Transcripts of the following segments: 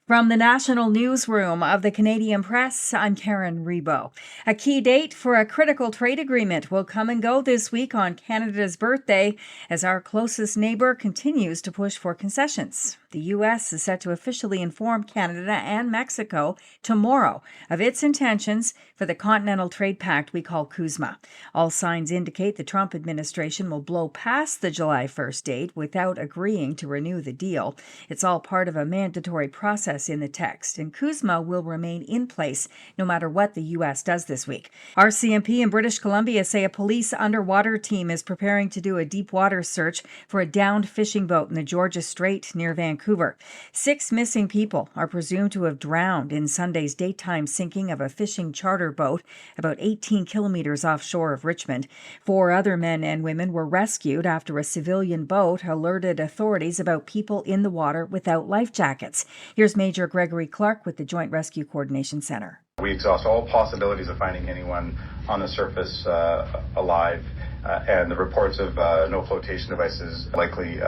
From the National Newsroom of the Canadian Press, I'm Karen Rebo. A key date for a critical trade agreement will come and go this week on Canada's birthday as our closest neighbour continues to push for concessions. The U.S. is set to officially inform Canada and Mexico tomorrow of its intentions for the Continental Trade Pact we call CUSMA. All signs indicate the Trump administration will blow past the July 1st date without agreeing to renew the deal. It's all part of a mandatory process in the text, and CUSMA will remain in place no matter what the U.S. does this week. RCMP in British Columbia say a police underwater team is preparing to do a deep water search for a downed fishing boat in the Georgia Strait near Vancouver. 6 missing people are presumed to have drowned in Sunday's daytime sinking of a fishing charter boat about 18 kilometers offshore of Richmond. 4 other men and women were rescued after a civilian boat alerted authorities about people in the water without life jackets. Here's Major Gregory Clark with the Joint Rescue Coordination Center. We exhaust all possibilities of finding anyone on the surface alive, and the reports of no flotation devices likely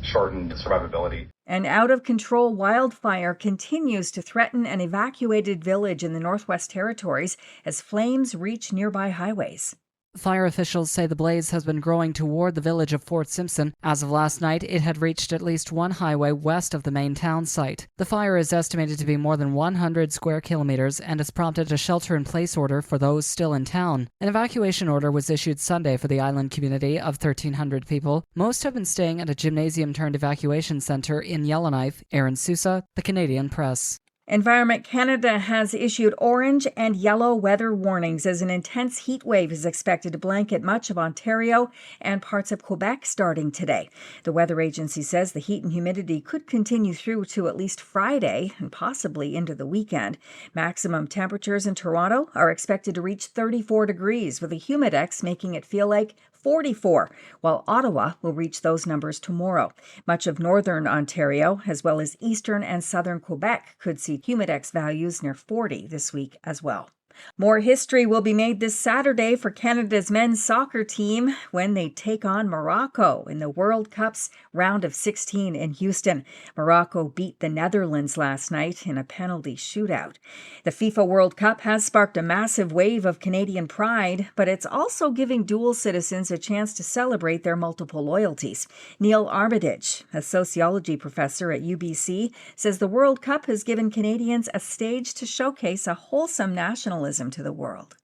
shortened survivability. An out-of-control wildfire continues to threaten an evacuated village in the Northwest Territories as flames reach nearby highways. Fire officials say the blaze has been growing toward the village of Fort Simpson. As of last night, it had reached at least one highway west of the main town site. The fire is estimated to be more than 100 square kilometers and has prompted a shelter-in-place order for those still in town. An evacuation order was issued Sunday for the island community of 1,300 people. Most have been staying at a gymnasium-turned-evacuation centre in Yellowknife. Aaron Sousa, The Canadian Press. Environment Canada has issued orange and yellow weather warnings as an intense heat wave is expected to blanket much of Ontario and parts of Quebec starting today. The weather agency says the heat and humidity could continue through to at least Friday and possibly into the weekend. Maximum temperatures in Toronto are expected to reach 34 degrees, with a humidex making it feel like 44, while Ottawa will reach those numbers tomorrow. Much of northern Ontario, as well as eastern and southern Quebec, could see humidex values near 40 this week as well. More history will be made this Saturday for Canada's men's soccer team when they take on Morocco in the World Cup's round of 16 in Houston. Morocco beat the Netherlands last night in a penalty shootout. The FIFA World Cup has sparked a massive wave of Canadian pride, but it's also giving dual citizens a chance to celebrate their multiple loyalties. Neil Armitage, a sociology professor at UBC, says the World Cup has given Canadians a stage to showcase a wholesome nationalism to the world.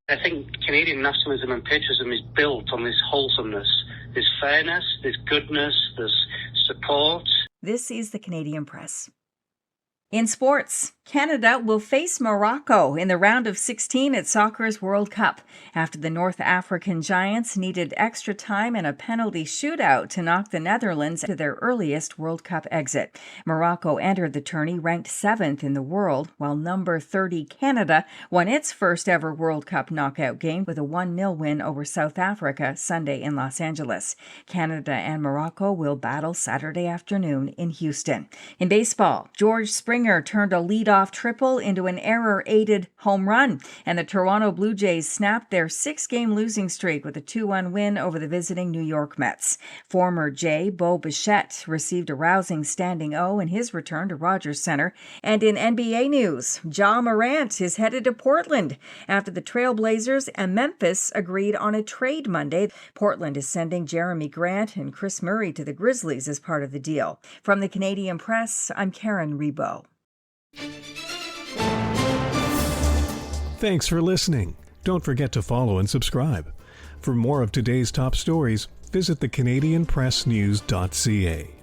I think Canadian nationalism and patriotism is built on this wholesomeness. There's fairness, there's goodness, there's support. This is the Canadian Press. In sports, Canada will face Morocco in the round of 16 at soccer's World Cup after the North African giants needed extra time and a penalty shootout to knock the Netherlands to their earliest World Cup exit. Morocco entered the tourney ranked 7th in the world, while number 30 Canada won its first ever World Cup knockout game with a 1-0 win over South Africa Sunday in Los Angeles. Canada and Morocco will battle Saturday afternoon in Houston. In baseball, George Springer turned a leadoff triple into an error-aided home run, and the Toronto Blue Jays snapped their 6-game losing streak with a 2-1 win over the visiting New York Mets. Former Jay Bo Bichette received a rousing standing O in his return to Rogers Centre. And in NBA news, Ja Morant is headed to Portland after the Trailblazers and Memphis agreed on a trade Monday. Portland is sending Jeremy Grant and Chris Murray to the Grizzlies as part of the deal. From the Canadian Press, I'm Karen Rebo. Thanks for listening. Don't forget to follow and subscribe. For more of today's top stories, visit thecanadianpressnews.ca.